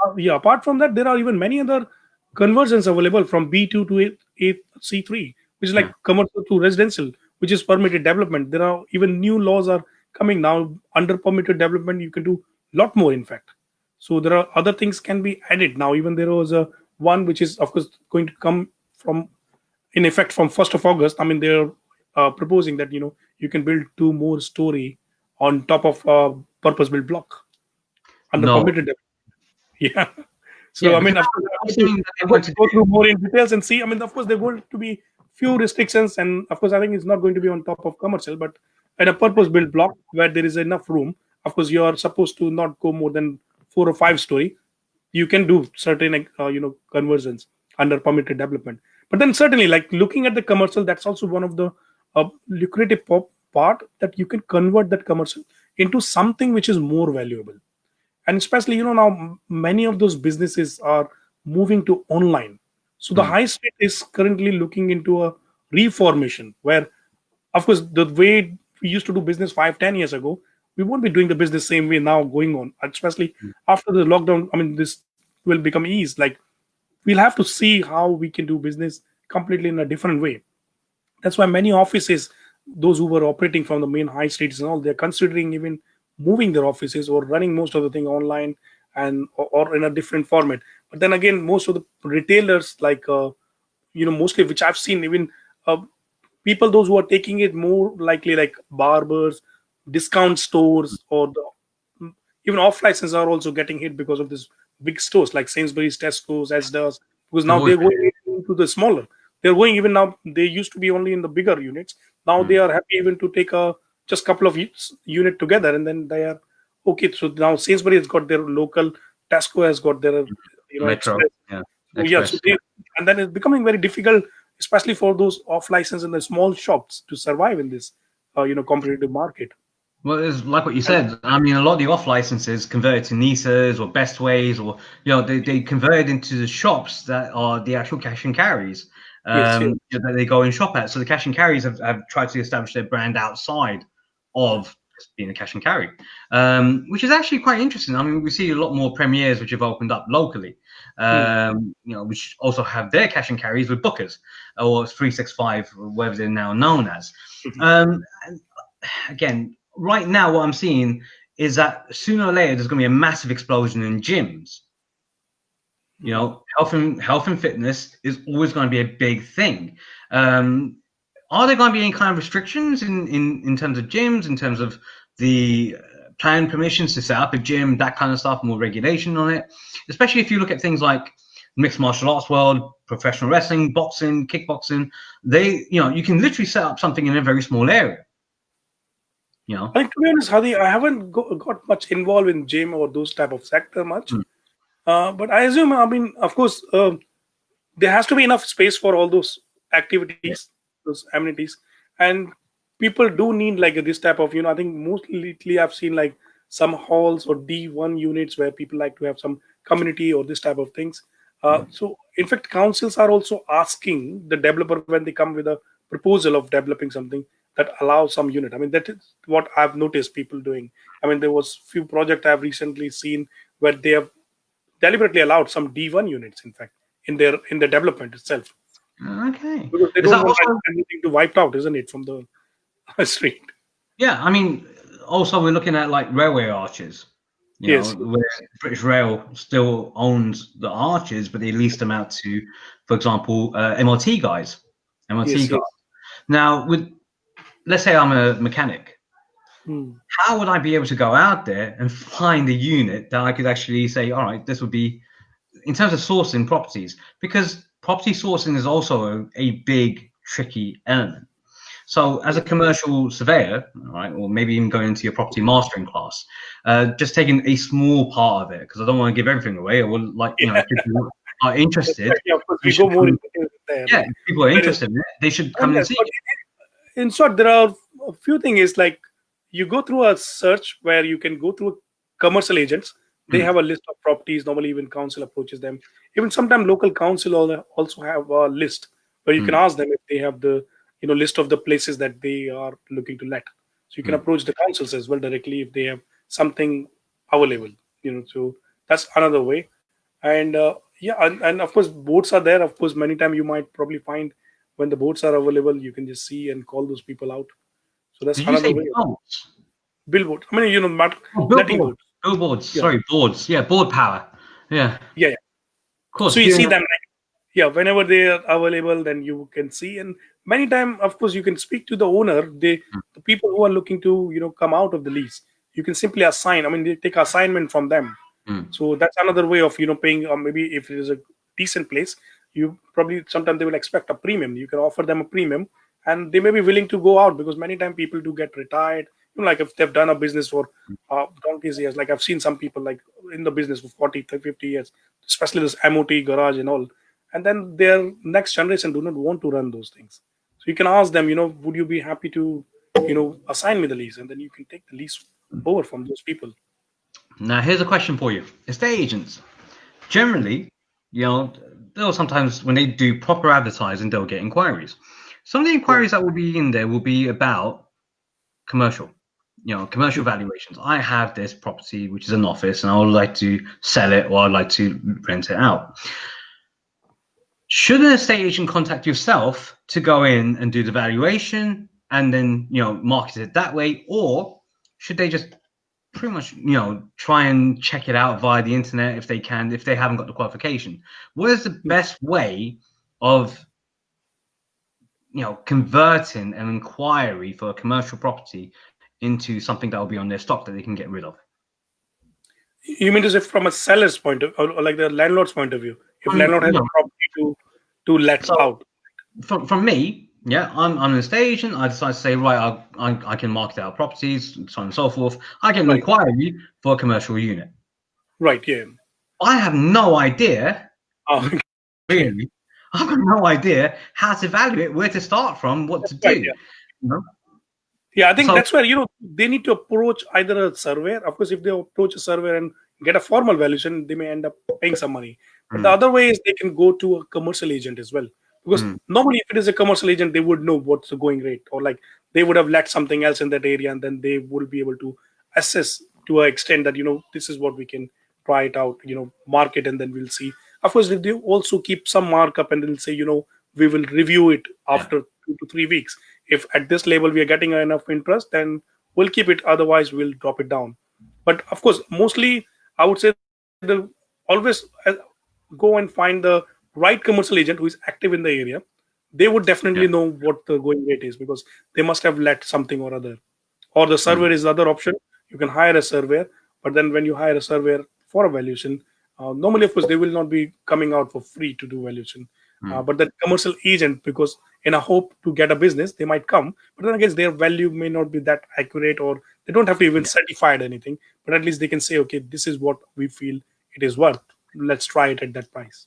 some, yeah. Apart from that, there are even many other conversions available from B2 to C3, which is yeah. like commercial to residential, which is permitted development. There are even new laws are coming now. Under permitted development, you can do a lot more. In fact, so there are other things can be added now. Even there was a one which is of course going to come from in effect from 1st of August. I mean, they're proposing that you can build two more story on top of purpose built block under No. permitted. Yeah. So Yeah, I because mean, of course, I that's have to something that they go, want to go do. through more in details and see. I mean, of course, there are going to be few restrictions, and of course, I think it's not going to be on top of commercial, but in a purpose-built block where there is enough room. Of course, you are supposed to not go more than 4 or 5 story. You can do certain, conversions under permitted development. But then certainly, like looking at the commercial, that's also one of the lucrative part that you can convert that commercial into something which is more valuable. And especially now many of those businesses are moving to online. So the Mm. high street is currently looking into a reformation where, of course, the way we used to do business 5-10 years ago, we won't be doing the business same way now going on, especially after the lockdown. I mean, this will become ease. Like, we'll have to see how we can do business completely in a different way. That's why many offices, those who were operating from the main high streets and all, they're considering even moving their offices or running most of the thing online, and or in a different format. But then again, most of the retailers, like mostly which I've seen, even uh, people those who are taking it more likely like barbers, discount stores, or even off license are also getting hit because of this big stores like Sainsbury's, Tesco's, Asda's, because They've now always they're been. going into the smaller. They're going even now. They used to be only in the bigger units. Now they Mm. are happy even to take a just couple of unit together, and then they are okay. So now Sainsbury has got their local, Tesco has got their Metro. express. Yeah. So yeah, so Express. Yeah. they, and then it's becoming very difficult, especially for those off license and the small shops to survive in this competitive market. Well, it's like what you And said. I mean, a lot of the off licenses converted to Nisas or Best Ways, or they converted into the shops that are the actual cash and carries yes, that they go and shop at. So the cash and carries have tried to establish their brand outside of. just being a cash and carry, which is actually quite interesting. I mean, we see a lot more premieres which have opened up locally, which also have their cash and carries with bookers or 365, whatever they're now known as. Again, right now, what I'm seeing is that sooner or later there's going to be a massive explosion in gyms. Health and fitness is always going to be a big thing. Are there going to be any kind of restrictions in terms of gyms, in terms of the plan permissions to set up a gym, that kind of stuff, more regulation on it? Especially if you look at things like mixed martial arts world, professional wrestling, boxing, kickboxing, you can literally set up something in a very small area. I think, to be honest, Hadi, I haven't got much involved in gym or those type of sector much. But I assume, I mean, of course, there has to be enough space for all those activities, those amenities, and people do need like this type of, I think mostly lately I've seen like some halls or D1 units where people like to have some community or this type of things. So in fact, councils are also asking the developer when they come with a proposal of developing something that allows some unit. I mean, that is what I've noticed people doing. I mean, there was few projects I've recently seen where they have deliberately allowed some D1 units, in fact, in the development itself. Okay. Because they Is don't that want also, anything to wiped out, isn't it, from the street? yeah, I mean, also we're looking at like railway arches, Yes. where British Rail still owns the arches, but they lease them out to, for example, MLT guys. Yes. Now, let's say I'm a mechanic. How would I be able to go out there and find a unit that I could actually say, all right, this would be, in terms of sourcing properties, because property sourcing is also a big, tricky element. So as a commercial surveyor, right, or maybe even going into your property mastering class, just taking a small part of it, because I don't want to give everything away. I would like, if people are interested, Yeah, of course, we go more into there. yeah, if people are interested in it, they should come and see it. In short, there are a few things like you go through a search where you can go through commercial agents. They have a list of properties. Normally, even council approaches them. Even sometimes local council also have a list where you can ask them if they have the list of the places that they are looking to let. So you can approach the councils as well directly if they have something available. So that's another way. And and of course boards are there. Of course, many times you might probably find when the boards are available, you can just see and call those people out. So that's Did you another say way. boards? Billboard. I mean, letting boards. Billboards. Yeah. Sorry, boards. Yeah, board power. Yeah. Yeah. Of course. So you see them, whenever they are available, then you can see. And many times, of course, you can speak to the owner. The people who are looking to come out of the lease, you can simply assign. I mean, they take assignment from them. So that's another way of paying. Maybe if it is a decent place, you probably sometimes they will expect a premium. You can offer them a premium, and they may be willing to go out because many times people do get retired. Like if they've done a business for donkeys years, like I've seen some people like in the business for 40, 50 years, especially this MOT garage and all, and then their next generation do not want to run those things. So you can ask them, would you be happy to, assign me the lease, and then you can take the lease over from those people. Now, here's a question for you. Estate agents, generally, they'll sometimes, when they do proper advertising, they'll get inquiries. Some of the inquiries that will be in there will be about commercial, commercial valuations. I have this property, which is an office, and I would like to sell it or I'd like to rent it out. Should an estate agent contact yourself to go in and do the valuation and then, market it that way? Or should they just pretty much, try and check it out via the internet if they can, if they haven't got the qualification? What is the best way of, converting an inquiry for a commercial property into something that will be on their stock that they can get rid of? You mean to say from a seller's point of, or like the landlord's point of view? If landlord has a property to let out. From me, I'm an estate agent. I decide to say, right, I can market out properties, so on and so forth. I get an inquiry for a commercial unit. Right, yeah. I have no idea. Really, I've got no idea how to value it, where to start from, what to do. Yeah, I think that's where they need to approach either a surveyor. Of course, if they approach a surveyor and get a formal valuation, they may end up paying some money. But the other way is they can go to a commercial agent as well. Because normally, if it is a commercial agent, they would know what's the going rate, or like they would have let something else in that area, and then they will be able to assess to an extent that this is what we can try it out, market, and then we'll see. Of course, they also keep some markup, and they'll say, we will review it Yeah. after 2 to 3 weeks. If at this level we are getting enough interest, then we'll keep it. Otherwise, we'll drop it down. But of course, mostly I would say the always go and find the right commercial agent who is active in the area. They would definitely Yeah. know what the going rate is, because they must have let something or other. Or the surveyor Mm. is the other option. You can hire a surveyor, but then when you hire a surveyor for a valuation, normally, of course, they will not be coming out for free to do valuation. Mm. But the commercial agent, because in a hope to get a business, they might come, but then again, their value may not be that accurate, or they don't have to even Yeah. certify anything. But at least they can say, okay, this is what we feel it is worth. Let's try it at that price,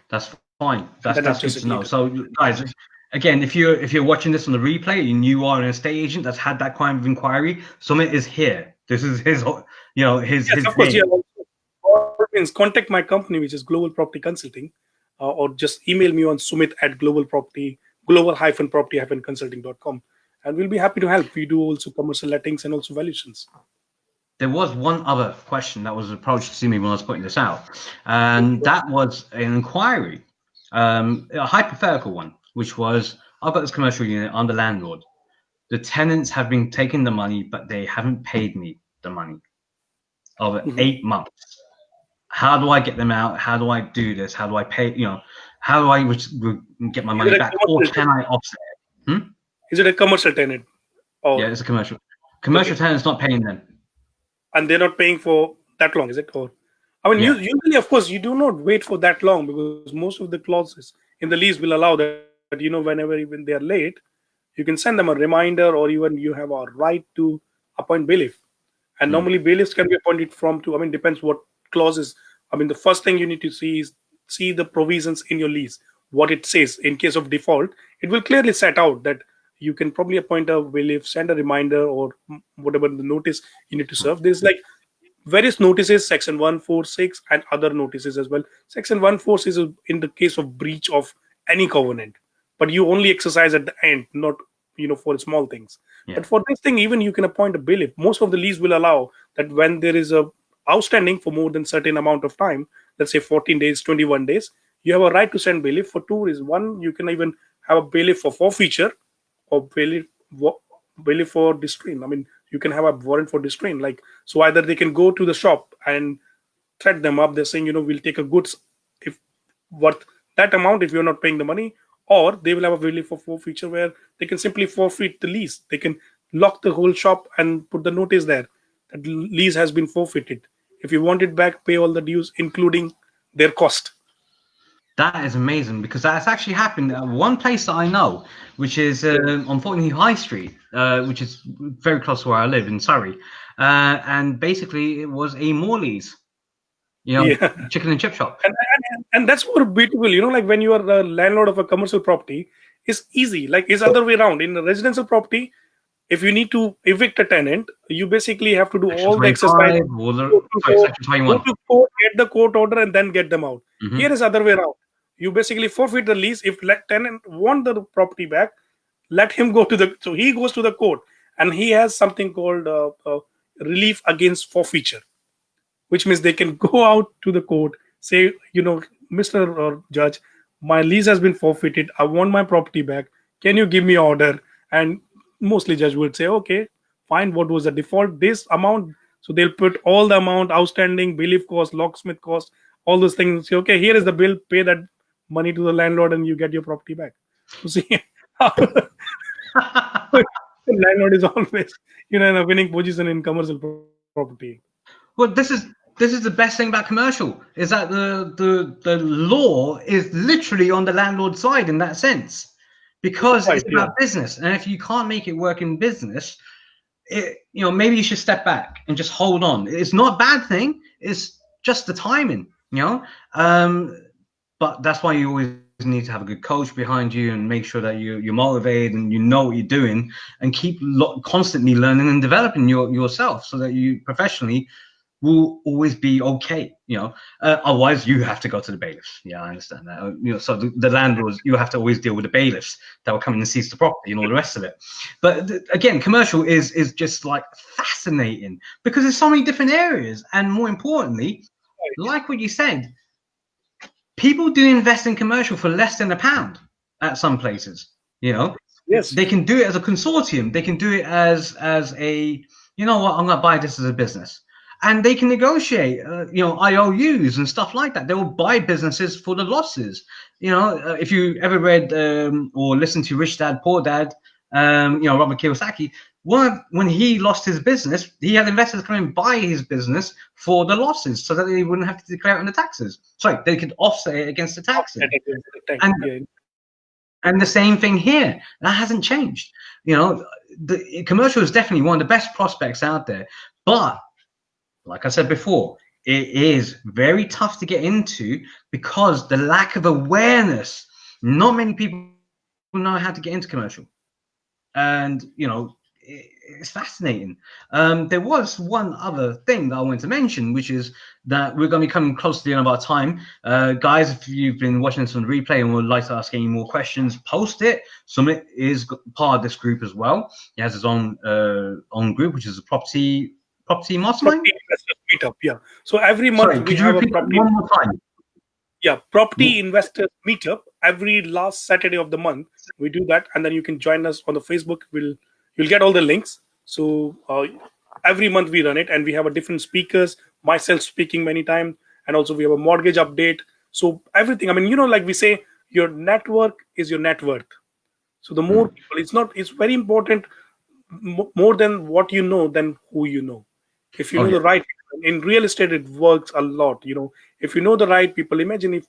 That's fine. That's and good then to adjust know. it So, later. guys, again, if you're watching this on the replay and you are an estate agent that's had that kind of inquiry, Sumit is here. This is his, Yes, his of course. Yeah. game. Also, means contact my company, which is Global Property Consulting, or just email me on global-property-consulting.com, and we'll be happy to help. We do also commercial lettings and also valuations. There was one other question that was approached to me when I was putting this out, and that was an inquiry, a hypothetical one, which was, I've got this commercial unit, I'm the landlord. The tenants have been taking the money, but they haven't paid me the money over Mhm. 8 months. How do I get them out? How do I do this? How do I pay? How do I get my Is money it a back, or commercial can tenant? I offset it? Hmm? Is it a commercial tenant? Yeah, Or it's a commercial. okay, Commercial tenants not paying them. and they're not paying for that long, is it? Or I mean, Yeah. usually, of course, you do not wait for that long, because most of the clauses in the lease will allow that, whenever even they are late, you can send them a reminder, or even you have a right to appoint bailiff. And normally Mm. bailiffs can be appointed from to, I mean, depends what clauses. I mean, the first thing you need to see is see the provisions in your lease, what it says. In case of default, it will clearly set out that you can probably appoint a bailiff, send a reminder, or whatever the notice you need to serve. There's like various notices, section 146, and other notices as well. Section 146 is in the case of breach of any covenant, but you only exercise at the end, not for small things. Yeah. But for this thing, even you can appoint a bailiff. Most of the lease will allow that when there is a outstanding for more than certain amount of time, let's say 14 days, 21 days, you have a right to send bailiff for two reasons. One, you can even have a bailiff for forfeiture, or bailiff for distraint. I mean, you can have a warrant for distraint. Like, so either they can go to the shop and threat them up. They're saying, we'll take a goods if worth that amount if you're not paying the money, or they will have a bailiff for forfeiture, where they can simply forfeit the lease. They can lock the whole shop and put the notice there that lease has been forfeited. If you want it back, pay all the dues, including their cost. That is amazing, because that's actually happened at one place that I know, which is unfortunately High Street, which is very close to where I live in Surrey. And basically, it was a Morley's, Yeah. chicken and chip shop. And that's more beautiful, like when you are the landlord of a commercial property, it's easy. Like, it's other way around. In a residential property, if you need to evict a tenant, you basically have to do Section all the exercise, 25, go to sorry, court, Section 21. get the court order, and then get them out. Here Hmm. is other way around. You basically forfeit the lease. If tenant want the property back, let him go to the, so he goes to the court, and he has something called relief against forfeiture, which means they can go out to the court, say, Mr. or Judge, my lease has been forfeited. I want my property back. Can you give me order? And mostly judge would say, okay, fine. What was the default? This amount. So they'll put all the amount outstanding, bailiff cost, locksmith cost, all those things. Say, okay, here is the bill. Pay that money to the landlord, and you get your property back. So see, the landlord is always, in a winning position in commercial property. Well, this is the best thing about commercial, is that the law is literally on the landlord's side in that sense, because Right. it's Yeah. about business, and if you can't make it work in business, maybe you should step back and just hold on. It's not a bad thing. It's just the timing, but that's why you always need to have a good coach behind you and make sure that you're motivated and you know what you're doing, and keep constantly learning and developing yourself, so that you professionally will always be okay. Otherwise you have to go to the bailiffs. Yeah, I understand that. So the landlords, you have to always deal with the bailiffs that will come in and seize the property and all the rest of it. But again, commercial is just like fascinating because there's so many different areas, and more importantly, like what you said, people do invest in commercial for less than £1 at some places. Yes. They can do it as a consortium. They can do it as a, I'm going to buy this as a business, and they can negotiate, IOUs and stuff like that. They will buy businesses for the losses. If you ever read or listened to Rich Dad Poor Dad, Robert Kiyosaki, when he lost his business, he had investors come and buy his business for the losses, so that they wouldn't have to declare it on the taxes. Sorry, they could offset it against the taxes. And the same thing here. That hasn't changed. The commercial is definitely one of the best prospects out there. But like I said before, it is very tough to get into because the lack of awareness. Not many people know how to get into commercial. And, it's fascinating. There was one other thing that I wanted to mention, which is that we're going to be coming close to the end of our time. Guys, if you've been watching this on replay and would like to ask any more questions, post it. Sumit is part of this group as well. He has his own group, which is a property mastermind. Property investors meetup, yeah. So every month we have a property. One more time? Yeah, property investors meetup every last Saturday of the month. We do that, and then you can join us on the Facebook. You'll get all the links. So every month we run it, and we have a different speakers. Myself speaking many times, and also we have a mortgage update. So everything. I mean, like we say, your network is your net worth. So the more people, it's very important. More than what you know, than who you know. If you know the right people, in real estate, it works a lot. If you know the right people, imagine if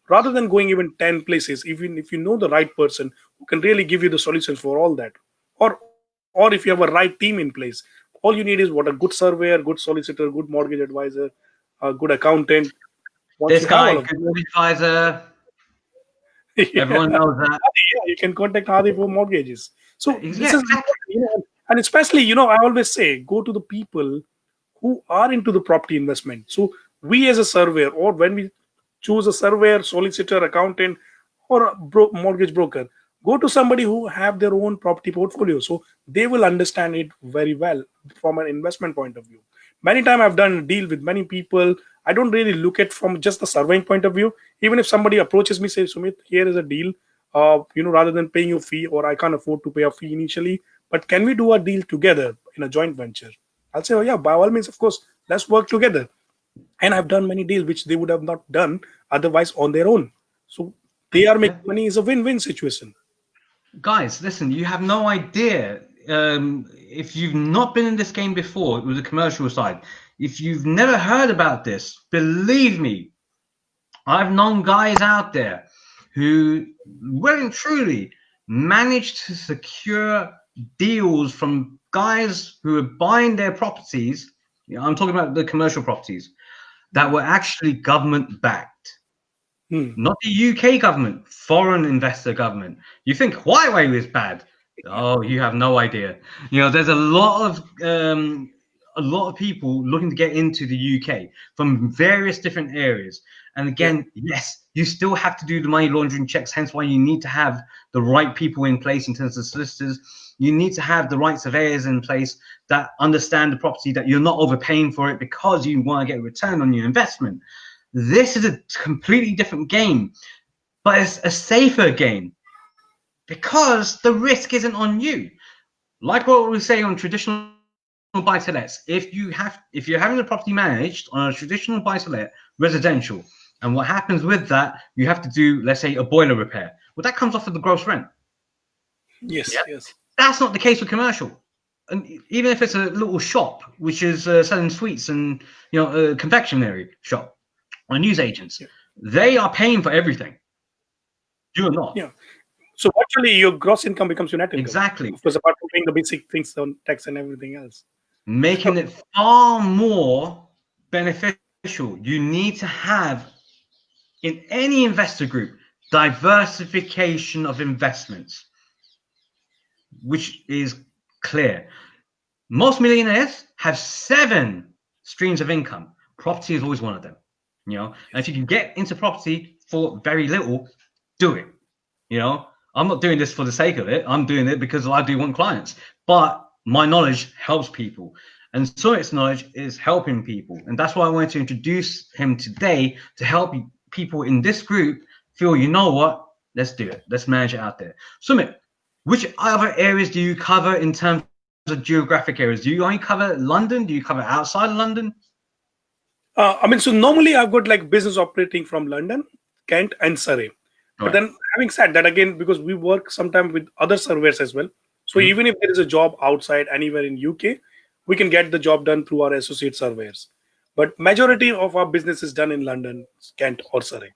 rather than going even 10 places, even if you know the right person who can really give you the solutions for all that, or if you have a right team in place, all you need is what a good surveyor, good solicitor, good mortgage advisor, a good accountant. Once This you have guy, all of good mortgage advisor. yeah. Everyone knows that. Yeah, you can contact Hadi for mortgages. So this is, Exactly. and especially, I always say, go to the people who are into the property investment. So we as a surveyor, or when we choose a surveyor, solicitor, accountant, or a mortgage broker, go to somebody who have their own property portfolio. So they will understand it very well from an investment point of view. Many times I've done a deal with many people. I don't really look at from just the surveying point of view. Even if somebody approaches me, say, Sumit, here is a deal, rather than paying you a fee, or I can't afford to pay a fee initially, but can we do a deal together in a joint venture? I'll say, oh yeah, by all means, of course, let's work together. And I've done many deals which they would have not done otherwise on their own. So they are making money. Is a win-win situation. Guys, listen, you have no idea. If you've not been in this game before with the commercial side, if you've never heard about this, believe me, I've known guys out there who well and truly managed to secure deals from guys who are buying their properties. I'm talking about the commercial properties that were actually government backed. Not the UK government, foreign investor government. You think Huawei is bad? Oh, you have no idea. There's a lot of people looking to get into the UK from various different areas. And again, yes, you still have to do the money laundering checks. Hence why you need to have the right people in place in terms of solicitors. You need to have the right surveyors in place that understand the property, that you're not overpaying for it because you want to get a return on your investment. This is a completely different game, but it's a safer game because the risk isn't on you. Like what we say on traditional buy-to-lets, if you're having a property managed on a traditional buy-to-let residential, and what happens with that, you have to do, let's say, a boiler repair. Well, that comes off of the gross rent. Yes. That's not the case with commercial. And even if it's a little shop which is selling sweets and a confectionery shop, or news agents, they are paying for everything. You're not. Yeah. So actually, your gross income becomes your net income. Exactly. Of course, apart from paying the basic things on tax and everything else. Making it far more beneficial. You need to have, in any investor group, diversification of investments, which is clear. Most millionaires have 7 streams of income. Property is always one of them. And if you can get into property for very little, do it. I'm not doing this for the sake of it. I'm doing it because I do want clients. But my knowledge helps people. And Sumit's knowledge is helping people. And that's why I wanted to introduce him today to help people in this group feel, you know what? Let's do it. Let's manage it out there. Sumit, which other areas do you cover in terms of geographic areas? Do you only cover London? Do you cover outside of London? So normally I've got like business operating from London, Kent, and Surrey. But then having said that, again, because we work sometimes with other surveyors as well. So even if there is a job outside anywhere in UK, we can get the job done through our associate surveyors. But majority of our business is done in London, Kent, or Surrey.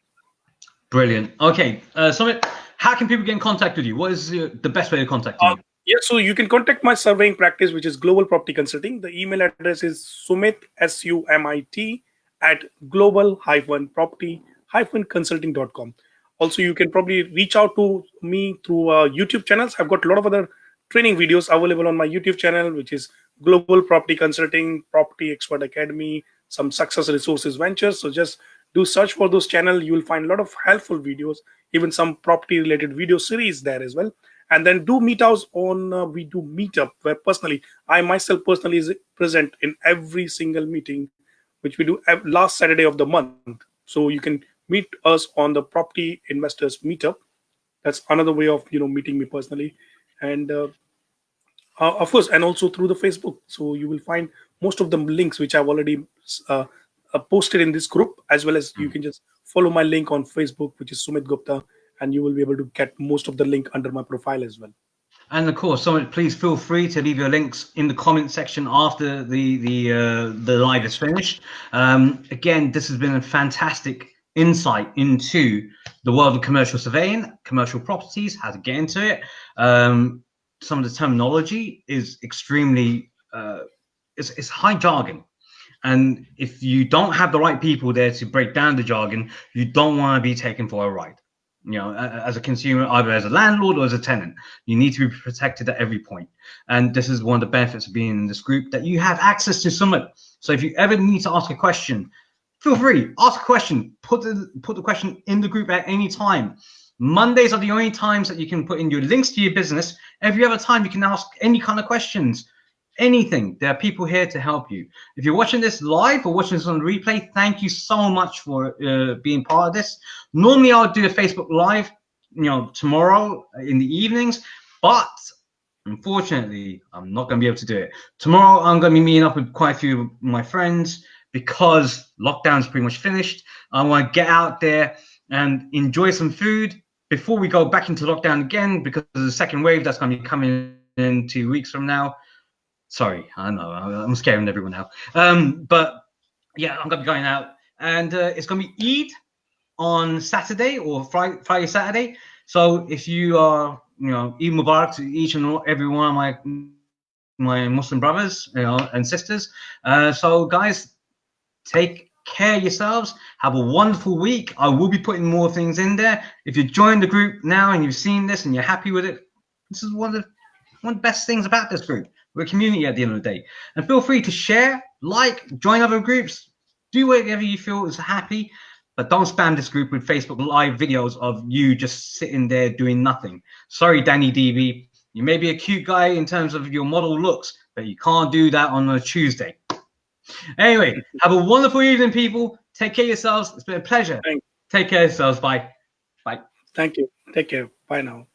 Brilliant. Okay, Sumit, how can people get in contact with you? What is the best way to contact you? Yeah, so you can contact my surveying practice, which is Global Property Consulting. The email address is Sumit, SUMIT, at global-property-consulting.com. Also, you can probably reach out to me through YouTube channels. I've got a lot of other training videos available on my YouTube channel, which is Global Property Consulting, Property Expert Academy, some Success Resources Ventures. So just do search for those channels. You will find a lot of helpful videos, even some property related video series there as well. And then do meetups we do meetup where I myself personally is present in every single meeting, which we do last Saturday of the month. So you can meet us on the Property Investors Meetup. That's another way of meeting me personally, and of course, and also through the Facebook. So you will find most of the links which I've already posted in this group, as well as you can just follow my link on Facebook, which is Sumit Gupta, and you will be able to get most of the link under my profile as well. And of course, Sumit, please feel free to leave your links in the comment section after the live is finished. Again, this has been a fantastic insight into the world of commercial surveying, commercial properties, how to get into it. Some of the terminology is extremely it's high jargon. And if you don't have the right people there to break down the jargon, you don't want to be taken for a ride. As a consumer, either as a landlord or as a tenant, you need to be protected at every point. And this is one of the benefits of being in this group, that you have access to Sumit. So if you ever need to ask a question, feel free, ask a question, put the question in the group at any time. Mondays are the only times that you can put in your links to your business. Every other time you can ask any kind of questions. Anything. There are people here to help you. If you're watching this live or watching this on replay, thank you so much for being part of this. Normally I'll do a Facebook live tomorrow in the evenings, but unfortunately I'm not going to be able to do it tomorrow. I'm going to be meeting up with quite a few of my friends because lockdown's pretty much finished. I want to get out there and enjoy some food before we go back into lockdown again, because of the second wave that's going to be coming in 2 weeks from now. Sorry, I know I'm scaring everyone now. But yeah, I'm gonna be going out, and it's gonna be Eid on Saturday or Friday, Saturday. So if you are, Eid Mubarak to each and every one of my Muslim brothers, and sisters. So guys, take care of yourselves. Have a wonderful week. I will be putting more things in there. If you join the group now and you've seen this and you're happy with it, this is one of the best things about this group. We're a community at the end of the day. And feel free to share, join other groups, do whatever you feel is happy, but don't spam this group with Facebook live videos of you just sitting there doing nothing. Sorry, Danny DB. You may be a cute guy in terms of your model looks, but you can't do that on a Tuesday. Anyway, have a wonderful evening, people. Take care of yourselves. It's been a pleasure. Thanks. Take care of yourselves. Bye. Bye. Thank you. Take care. Bye now.